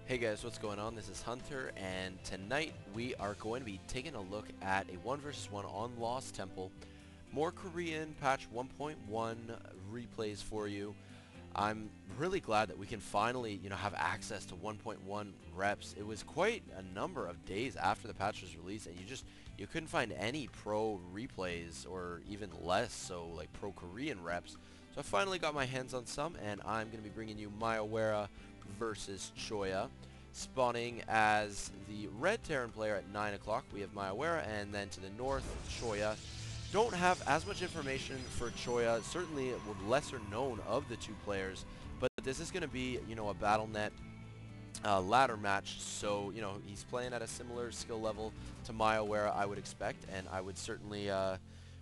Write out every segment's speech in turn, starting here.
Hey guys, what's going on? This is Hunter, and tonight we are going to be taking a look at a 1 versus 1 on Lost Temple. More Korean patch 1.1 replays for you. I'm really glad that we can finally, have access to 1.1 reps. It was quite a number of days after the patch was released, and you couldn't find any pro replays or even less so like pro Korean reps. So I finally got my hands on some, and I'm going to be bringing you MioWeRRa versus Choya. Spawning as the red Terran player at 9 o'clock, we have MioWeRRa, and then to the north, Choya. Don't have as much information for Choya, certainly lesser known of the two players, but this is going to be, a BattleNet ladder match, so, he's playing at a similar skill level to MioWeRRa, I would expect, and I would certainly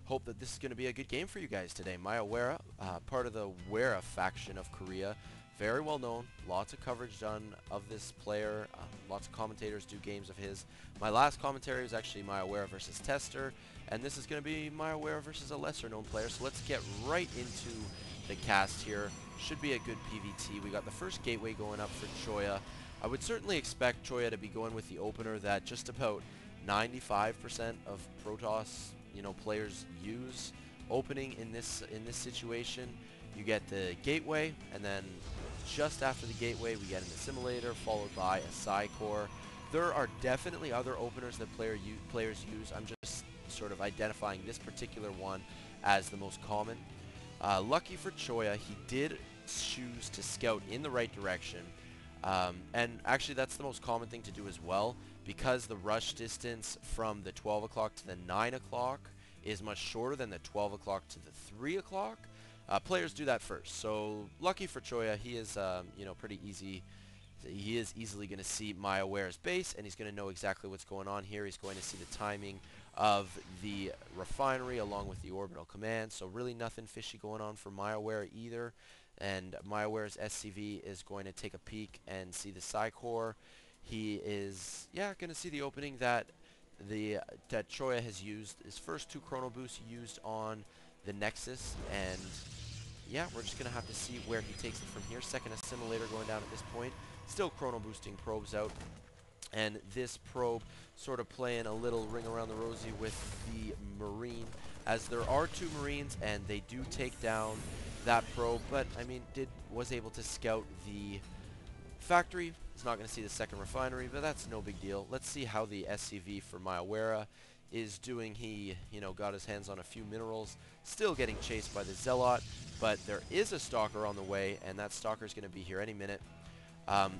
hope that this is going to be a good game for you guys today. MioWeRRa, part of the WeRRa faction of Korea, very well known, lots of coverage done of this player, lots of commentators do games of his. My last commentary was actually MioWeRRa versus Tester, and this is going to be MioWeRRa versus a lesser known player, so let's get right into the cast here. Should be a good PvT. We got the first gateway going up for Choya. I would certainly expect Choya to be going with the opener that just about 95% of Protoss, players use. Opening in this situation, you get the gateway, and then just after the gateway we get an assimilator followed by a KOR. There are definitely other openers that players use. I'm just sort of identifying this particular one as the most common. Lucky for Choya, he did choose to scout in the right direction. And actually that's the most common thing to do as well, because the rush distance from the 12 o'clock to the 9 o'clock is much shorter than the 12 o'clock to the 3 o'clock. Players do that first. So lucky for Choya, he is pretty easy. He is easily going to see MioWeRRa's base, and he's going to know exactly what's going on here. He's going to see the timing of the refinery along with the orbital command. So really nothing fishy going on for MioWeRRa either. And MioWeRRa's SCV is going to take a peek and see the KOR. He is, going to see the opening that Choya has used. His first two chrono boosts he used on the Nexus, and we're just going to have to see where he takes it from here. Second assimilator going down at this point. Still chrono boosting probes out. And this probe sort of playing a little ring around the rosy with the Marine, as there are two Marines and they do take down that probe, but I mean was able to scout the factory. He's not going to see the second refinery, but that's no big deal. Let's see how the SCV for MioWeRRa is doing. He, got his hands on a few minerals, still getting chased by the Zealot, but there is a Stalker on the way, and that Stalker is going to be here any minute.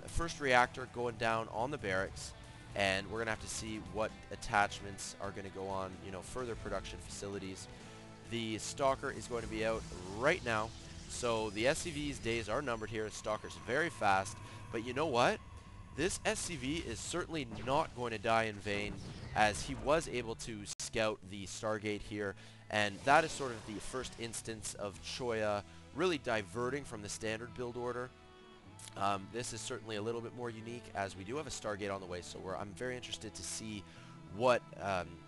First reactor going down on the barracks, and we're going to have to see what attachments are going to go on, further production facilities. The Stalker is going to be out right now, so the SCV's days are numbered here. Stalker's very fast, but you know what? This SCV is certainly not going to die in vain, as he was able to scout the Stargate here, and that is sort of the first instance of Choya really diverting from the standard build order. This is certainly a little bit more unique, as we do have a Stargate on the way, so I'm very interested to see what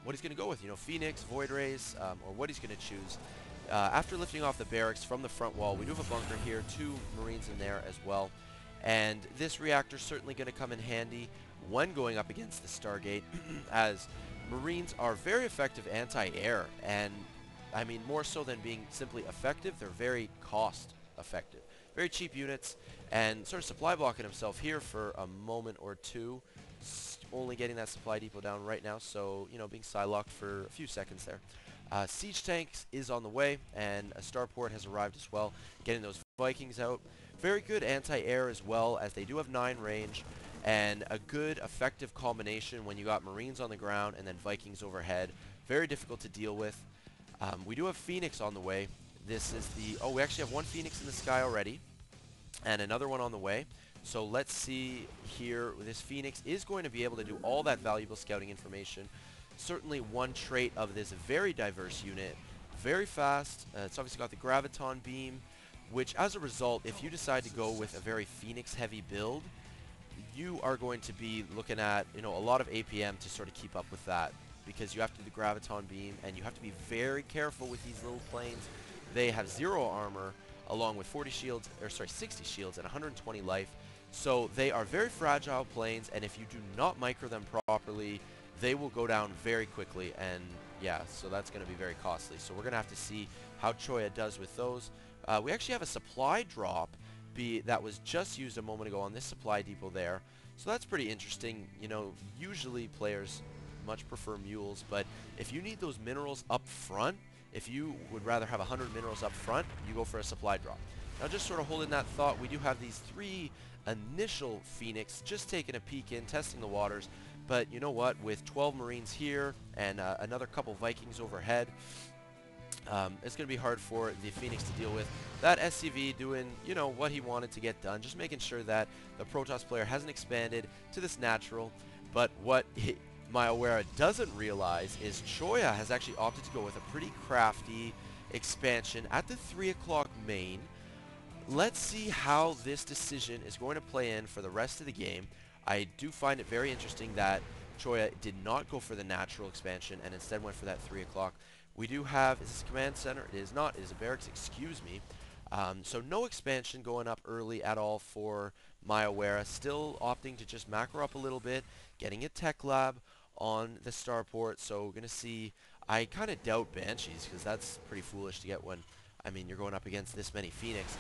he's going to go with. Phoenix, Void Rays, or what he's going to choose. After lifting off the barracks from the front wall, we do have a bunker here, two Marines in there as well. And this reactor is certainly going to come in handy when going up against the Stargate, as Marines are very effective anti-air, and I mean more so than being simply effective, they're very cost effective. Very cheap units, and sort of supply blocking himself here for a moment or two. Only getting that supply depot down right now, so, being side-locked for a few seconds there. Siege tanks is on the way, and a starport has arrived as well, getting those Vikings out. Very good anti-air as well, as they do have 9 range, and a good effective combination when you got Marines on the ground and then Vikings overhead. Very difficult to deal with. We do have Phoenix on the way. This is we actually have one Phoenix in the sky already, and another one on the way. So let's see here. This Phoenix is going to be able to do all that valuable scouting information. Certainly one trait of this very diverse unit. Very fast. It's obviously got the Graviton beam, which as a result, if you decide to go with a very Phoenix heavy build, you are going to be looking at, a lot of APM to sort of keep up with that, because you have to do the Graviton beam, and you have to be very careful with these little planes. They have 0 armor, along with 60 shields and 120 life. So they are very fragile planes, and if you do not micro them properly, they will go down very quickly, and yeah, so that's going to be very costly. So we're going to have to see how Choya does with those. We actually have a supply drop that was just used a moment ago on this supply depot there. So that's pretty interesting. You know, usually players much prefer mules, but if you need those minerals up front, if you would rather have 100 minerals up front, you go for a supply drop. Now just sort of holding that thought, we do have these 3 initial Phoenix just taking a peek in, testing the waters. But you know what, with 12 Marines here and another couple Vikings overhead, it's going to be hard for the Phoenix to deal with. That SCV doing, you know, what he wanted to get done, just making sure that the Protoss player hasn't expanded to this natural. But what MioWeRRa doesn't realize is Choya has actually opted to go with a pretty crafty expansion at the 3 o'clock main. Let's see how this decision is going to play in for the rest of the game. I do find it very interesting that Choya did not go for the natural expansion and instead went for that 3 o'clock. We do have, is this a command center? It is not, it is a barracks, excuse me. So no expansion going up early at all for MioWeRRa. Still opting to just macro up a little bit, getting a tech lab on the starport. So we're going to see, I kind of doubt Banshees because that's pretty foolish to get when, I mean, you're going up against this many Phoenix.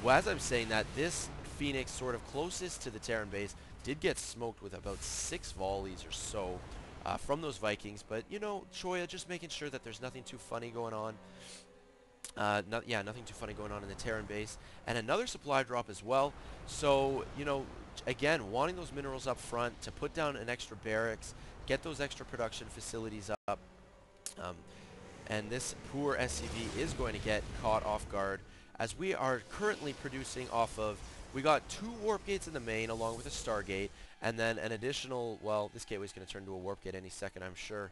Well, as I'm saying that, this Phoenix sort of closest to the Terran base did get smoked with about 6 volleys or so from those Vikings. But, you know, Choya just making sure that there's nothing too funny going on. Nothing too funny going on in the Terran base. And another supply drop as well. So, you know, again, wanting those minerals up front to put down an extra barracks, get those extra production facilities up. And this poor SCV is going to get caught off guard as we are currently producing off of, we got 2 warp gates in the main along with a Stargate, and then an additional, well, this gateway is going to turn into a warp gate any second, I'm sure.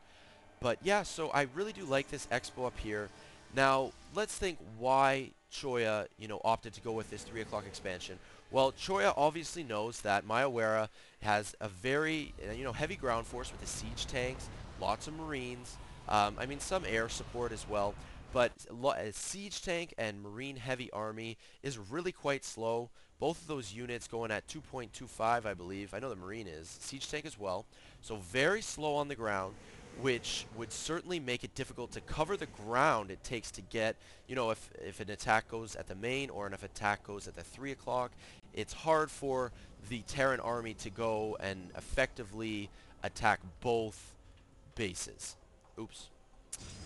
But yeah, so I really do like this expo up here. Now, let's think why Choya, you know, opted to go with this 3 o'clock expansion. Well, Choya obviously knows that MioWeRRa has a very, you know, heavy ground force with the siege tanks, lots of Marines, I mean, some air support as well. But a siege tank and marine heavy army is really quite slow. Both of those units going at 2.25, I believe. I know the marine is. Siege tank as well. So very slow on the ground, which would certainly make it difficult to cover the ground it takes to get, you know, if an attack goes at the main or if an attack goes at the 3 o'clock, it's hard for the Terran army to go and effectively attack both bases. Oops.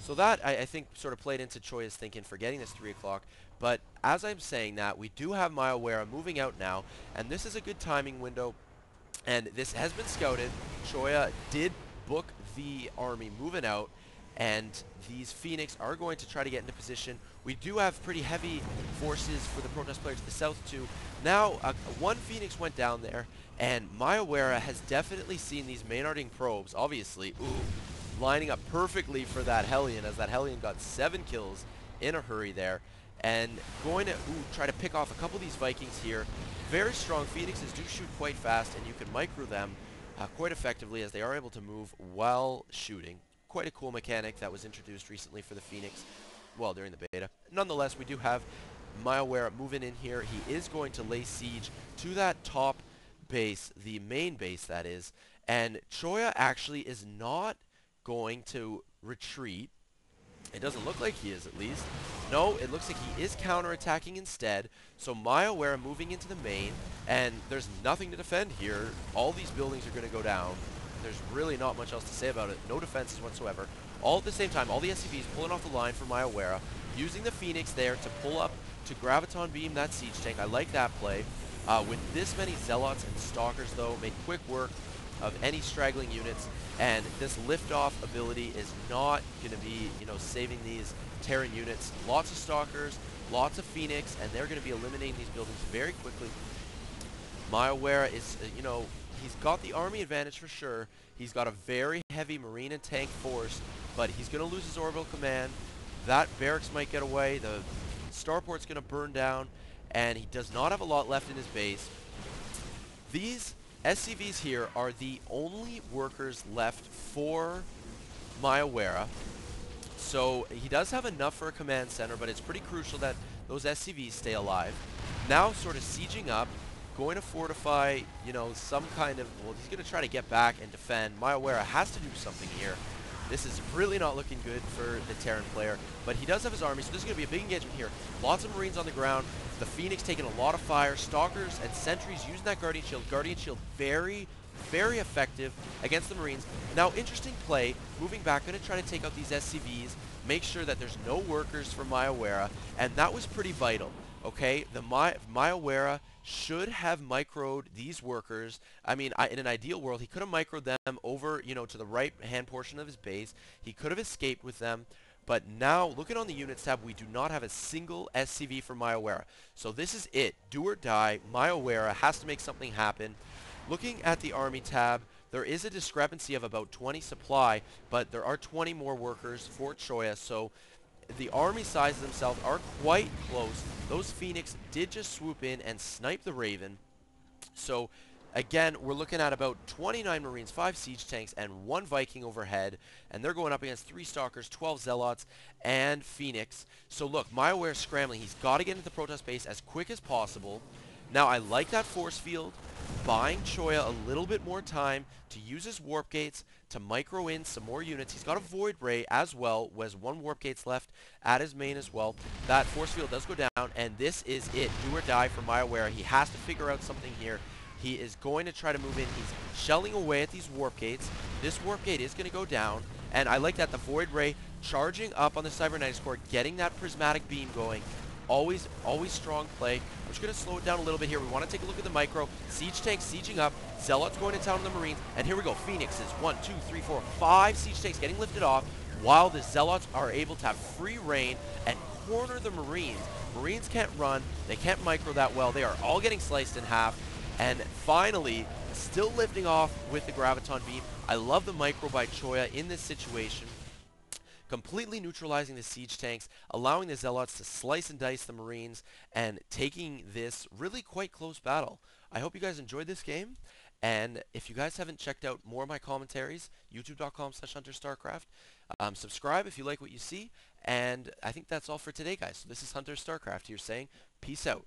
So that, I think, sort of played into Choya's thinking for getting this 3 o'clock. But as I'm saying that, we do have MioWeRRa moving out now, and this is a good timing window. And this has been scouted. Choya did book the army moving out, and these Phoenix are going to try to get into position. We do have pretty heavy forces for the Protoss player to the south too. Now, 1 Phoenix went down there, and MioWeRRa has definitely seen these Maynarding probes, obviously. Ooh. Lining up perfectly for that Hellion, as that Hellion got 7 kills in a hurry there, and going to try to pick off a couple of these Vikings here. Very strong Phoenixes do shoot quite fast, and you can micro them quite effectively as they are able to move while shooting. Quite a cool mechanic that was introduced recently for the Phoenix, well, during the beta. Nonetheless, we do have MioWeRRa moving in here. He is going to lay siege to that top base, the main base that is, and Choya actually is not going to retreat. It doesn't look like he is, at least. No, it looks like he is counterattacking instead. So MioWeRRa moving into the main, and there's nothing to defend here. All these buildings are going to go down. There's really not much else to say about it. No defenses whatsoever. All at the same time, all the SCVs pulling off the line for MioWeRRa, using the Phoenix there to pull up to Graviton Beam that siege tank. I like that play. With this many Zealots and Stalkers, though, made quick work of any straggling units, and this liftoff ability is not going to be, you know, saving these Terran units. Lots of Stalkers, lots of Phoenix, and they're going to be eliminating these buildings very quickly. MioWeRRa is, you know, he's got the army advantage for sure. He's got a very heavy marine and tank force, but he's going to lose his orbital command. That barracks might get away. The starport's going to burn down, and he does not have a lot left in his base. These SCVs here are the only workers left for MioWeRRa. So he does have enough for a command center, but it's pretty crucial that those SCVs stay alive. Now sort of sieging up, going to fortify, you know, some kind of, well, he's going to try to get back and defend. MioWeRRa has to do something here. This is really not looking good for the Terran player, but he does have his army, so this is going to be a big engagement here. Lots of Marines on the ground. The Phoenix taking a lot of fire. Stalkers and Sentries using that Guardian Shield. Guardian Shield very, very effective against the Marines. Now, interesting play. Moving back, going to try to take out these SCVs. Make sure that there's no workers for MioWeRRa, and that was pretty vital. Okay, the MioWeRRa should have microed these workers. I mean, in an ideal world, he could have microed them over, you know, to the right-hand portion of his base. He could have escaped with them. But now, looking on the units tab, we do not have a single SCV for MioWeRRa. So this is it. Do or die. MioWeRRa has to make something happen. Looking at the army tab, there is a discrepancy of about 20 supply, but there are 20 more workers for Choya, so the army sizes themselves are quite close. Those Phoenix did just swoop in and snipe the Raven. So again, we're looking at about 29 Marines, 5 siege tanks, and 1 Viking overhead. And they're going up against 3 Stalkers, 12 Zealots, and Phoenix. So look, MioWeRRa's scrambling. He's got to get into the Protest base as quick as possible. Now, I like that force field, buying Choya a little bit more time to use his warp gates to micro in some more units. He's got a Void Ray as well, has 1 warp gates left at his main as well. That force field does go down, and this is it. Do or die for MioWeRRa. He has to figure out something here. He is going to try to move in. He's shelling away at these warp gates. This warp gate is going to go down, and I like that the Void Ray charging up on the Cybernetics core, getting that prismatic beam going. Always strong play. I'm just going to slow it down a little bit here. We want to take a look at the micro. Siege tanks sieging up. Zealots going to town on the Marines. And here we go. Phoenixes. 1, 2, 3, 4, 5 siege tanks getting lifted off while the Zealots are able to have free reign and corner the Marines. Marines can't run. They can't micro that well. They are all getting sliced in half. And finally, still lifting off with the Graviton Beam. I love the micro by Choya in this situation. Completely neutralizing the siege tanks, allowing the Zealots to slice and dice the Marines, and taking this really quite close battle. I hope you guys enjoyed this game, and if you guys haven't checked out more of my commentaries, youtube.com/HunterStarcraft, subscribe if you like what you see, and I think that's all for today, guys. So this is Hunter Starcraft here saying, peace out.